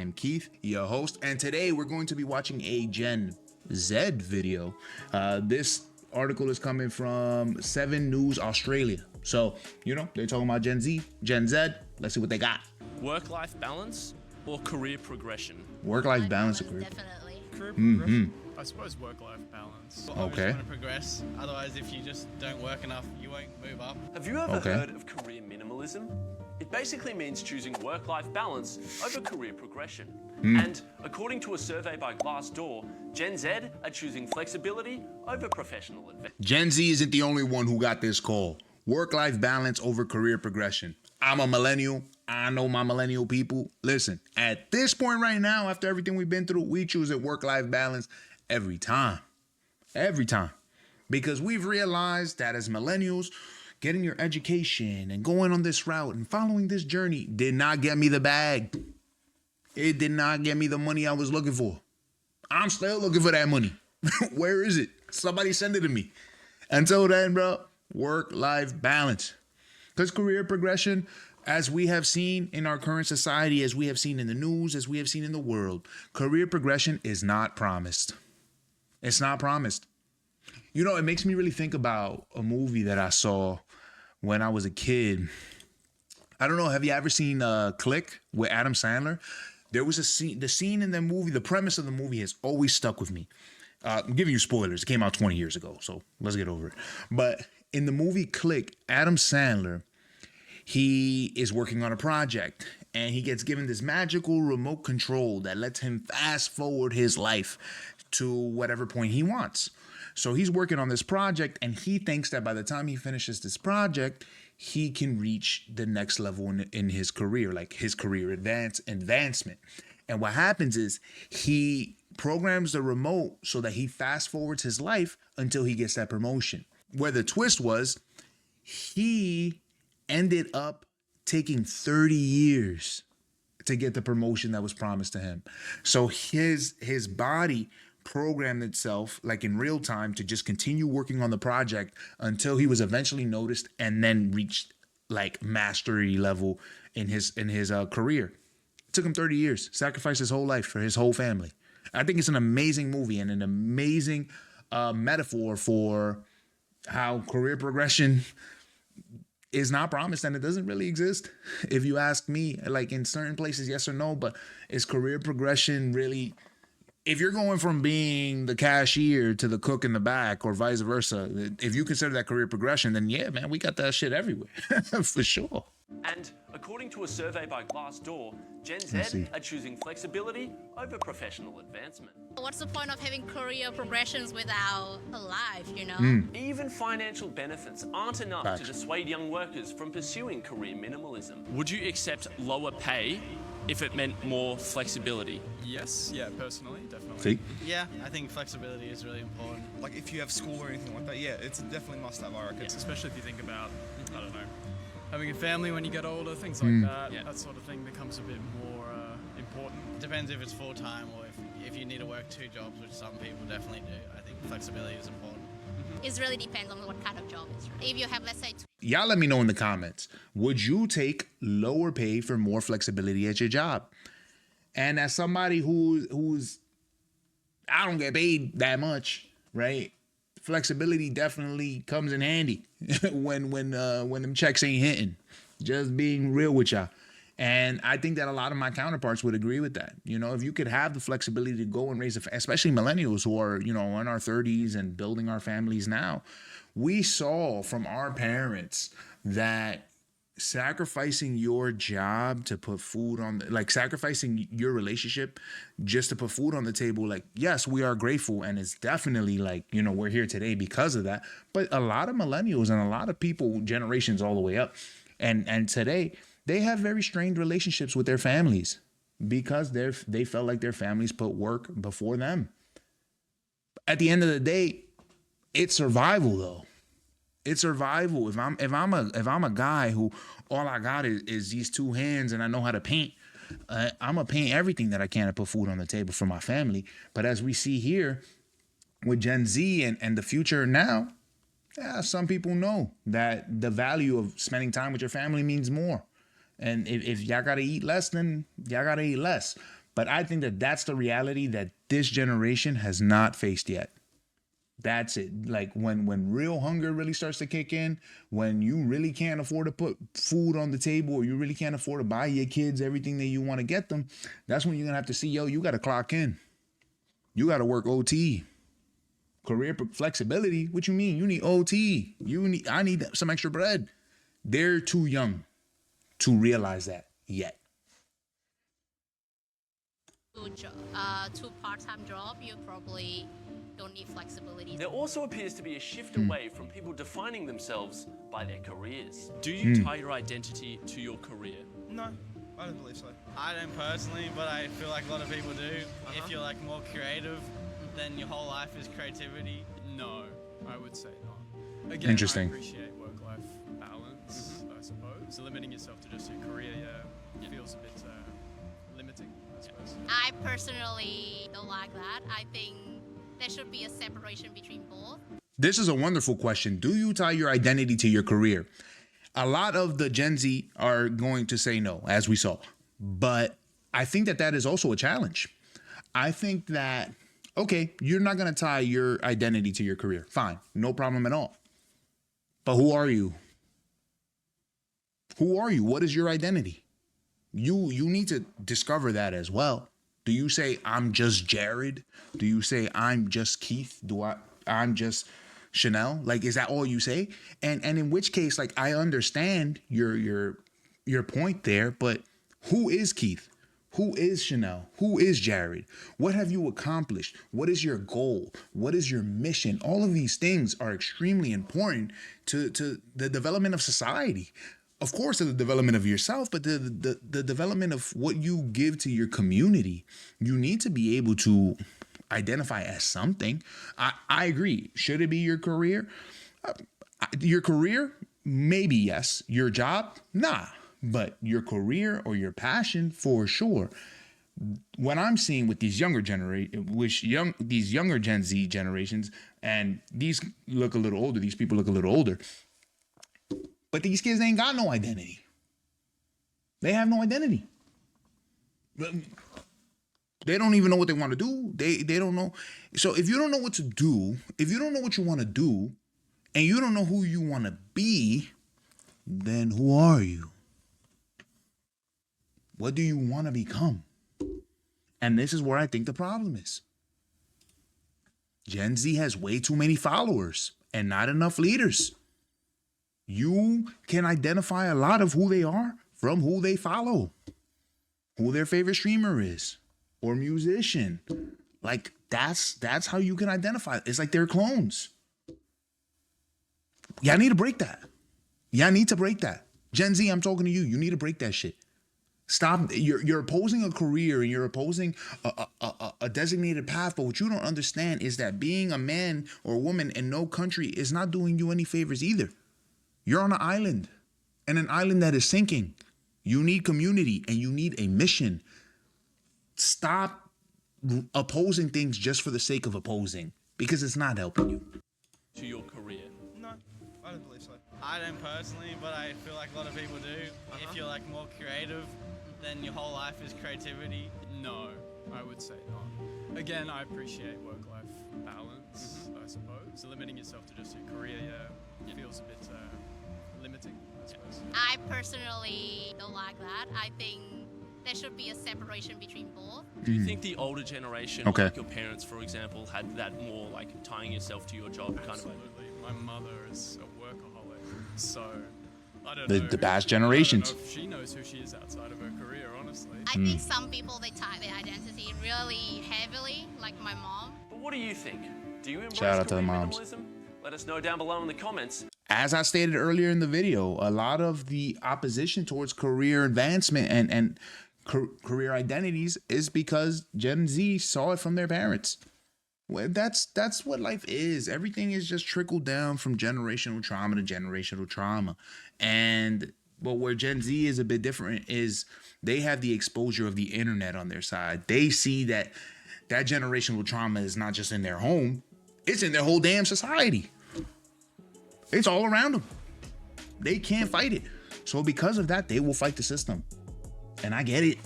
am Keith, your host, and today we're going to be watching a Gen Z video. This article is coming from 7 News Australia. So, they're talking about Gen Z, Gen Z. Let's see what they got. Work-life balance or career progression? Work-life balance or career? Definitely. Career progression. I suppose work-life balance. Okay. Obviously want to progress. Otherwise, if you just don't work enough, you won't move up. Have you ever heard of career minimalism? It basically means choosing work-life balance over career progression. And according to a survey by Glassdoor, Gen Z are choosing flexibility over professional advancement. Gen Z isn't the only one who got this call. Work-life balance over career progression. I'm a millennial. I know my millennial people. Listen, at this point right now, after everything we've been through, we choose a work-life balance every time. Every time. Because we've realized that as millennials, getting your education and going on this route and following this journey did not get me the bag. It did not get me the money I was looking for. I'm still looking for that money. Where is it? Somebody send it to me. Until then, bro, work-life balance. Because career progression, as we have seen in our current society, as we have seen in the news, as we have seen in the world, career progression is not promised. It's not promised. It makes me really think about a movie that I saw when I was a kid. I don't know, have you ever seen Click with Adam Sandler? There was the scene in the movie, the premise of the movie has always stuck with me. I'm giving you spoilers. It came out 20 years ago, so let's get over it. But in the movie Click, Adam Sandler, he is working on a project and he gets given this magical remote control that lets him fast forward his life to whatever point he wants. So he's working on this project and he thinks that by the time he finishes this project, he can reach the next level in his career, like his career advancement. And what happens is he programs the remote so that he fast forwards his life until he gets that promotion. Where the twist was, he ended up taking 30 years to get the promotion that was promised to him. So his body programmed itself like in real time to just continue working on the project until he was eventually noticed and then reached like mastery level in his career. It took him 30 years, sacrificed his whole life for his whole family. I think it's an amazing movie and an amazing metaphor for how career progression is not promised and it doesn't really exist. If you ask me, like in certain places, yes or no, but is career progression really, if you're going from being the cashier to the cook in the back or vice versa, if you consider that career progression, then yeah, man, we got that shit everywhere for sure. And according to a survey by Glassdoor, Gen Z are choosing flexibility over professional advancement. What's the point of having career progressions without a life, Even financial benefits aren't enough to dissuade young workers from pursuing career minimalism. Would you accept lower pay if it meant more flexibility? Yes, yeah, personally, definitely. See? Yeah, I think flexibility is really important. Like if you have school or anything like that, yeah, it's definitely must have, I reckon. Yes, especially if you think about, I don't know, having a family when you get older, things like that. Yeah. That sort of thing becomes a bit more important. Depends if it's full-time or if you need to work 2 jobs, which some people definitely do. I think flexibility is important. It really depends on what kind of job it is. If you have, let's say, Y'all let me know in the comments. Would you take lower pay for more flexibility at your job? And as somebody who's I don't get paid that much, right? Flexibility definitely comes in handy when them checks ain't hitting. Just being real with y'all. And I think that a lot of my counterparts would agree with that. If you could have the flexibility to go and raise especially millennials who are, in our 30s and building our families now, we saw from our parents that sacrificing your job to put food on sacrificing your relationship just to put food on the table, like, yes, we are grateful and it's definitely we're here today because of that. But a lot of millennials and a lot of people, generations all the way up and today, they have very strained relationships with their families because they felt like their families put work before them. At the end of the day, it's survival though. It's survival. If I'm a guy who all I got is these 2 hands and I know how to paint, I'm gonna paint everything that I can to put food on the table for my family. But as we see here with Gen Z and the future now, some people know that the value of spending time with your family means more. And if y'all gotta eat less, then y'all gotta eat less. But I think that that's the reality that this generation has not faced yet. That's it. Like when real hunger really starts to kick in, when you really can't afford to put food on the table, or you really can't afford to buy your kids everything that you want to get them, that's when you're gonna have to see, yo, you got to clock in. You got to work OT. Career flexibility. What you mean? You need OT. I need some extra bread. They're too young to realize that yet. Two part-time job, you probably don't need flexibility. There also appears to be a shift away from people defining themselves by their careers. Do you tie your identity to your career? No, I don't believe so. I don't personally, but I feel like a lot of people do. If you're like more creative, then your whole life is creativity. No, I would say not. Again, Interesting. I appreciate work-life balance, I suppose. So limiting yourself to just your career, feels a bit limiting, I suppose. I personally don't like that. I think there should be a separation between both. This is a wonderful question. Do you tie your identity to your career? A lot of the Gen Z are going to say no, as we saw. But I think that that is also a challenge. I think that, okay, you're not going to tie your identity to your career. Fine. No problem at all. But who are you? Who are you? What is your identity? You need to discover that as well. Do you say, I'm just Jared? Do you say, I'm just Keith? I'm just Chanel? Like, is that all you say? And in which case, like, I understand your point there, but who is Keith? Who is Chanel? Who is Jared? What have you accomplished? What is your goal? What is your mission? All of these things are extremely important to the development of society. Of course, to the development of yourself, but the development of what you give to your community. You need to be able to identify as something. I agree. Should it be your career? Your career? Maybe yes. Your job? Nah. But your career or your passion, for sure. What I'm seeing with these younger these younger Gen Z generations, and these look a little older, these people look a little older, but these kids ain't got no identity. They have no identity. They don't even know what they want to do. They don't know. So if you don't know what to do, if you don't know what you want to do, and you don't know who you want to be, then who are you? What do you want to become? And this is where I think the problem is. Gen Z has way too many followers and not enough leaders. You can identify a lot of who they are from who they follow, who their favorite streamer is or musician. Like that's how you can identify. It's like they're clones. Y'all need to break that. Y'all need to break that. Gen Z, I'm talking to you. You need to break that shit. Stop. You're opposing a career and you're opposing a designated path. But what you don't understand is that being a man or woman in no country is not doing you any favors either. You're on an island, and an island that is sinking. You need community and you need a mission. Stop opposing things just for the sake of opposing, because it's not helping you. To your career? No, I don't believe so. I don't personally, but I feel like a lot of people do. If you're like more creative, then your whole life is creativity. No, I would say not. Again, I appreciate work-life balance, I suppose. So limiting yourself to just your career, feels a bit limiting, I suppose. I personally don't like that. I think there should be a separation between both. Do you think the older generation, Okay. like your parents, for example, had that more like tying yourself to your job kind of Absolutely. My mother is a workaholic, so I don't The know. past I generations. don't know if she knows who she is outside of her career, honestly. I think some people, they tie their identity really heavily, like my mom. But what do you think? Do you embrace Shout out to the career moms. minimalism? Let us know down below in the comments. As I stated earlier in the video, a lot of the opposition towards career advancement and career identities is because Gen Z saw it from their parents. Well, that's what life is. Everything is just trickled down from generational trauma to generational trauma. But where Gen Z is a bit different is they have the exposure of the internet on their side. They see that generational trauma is not just in their home, it's in their whole damn society. It's all around them. They can't fight it. So because of that, they will fight the system. And I get it.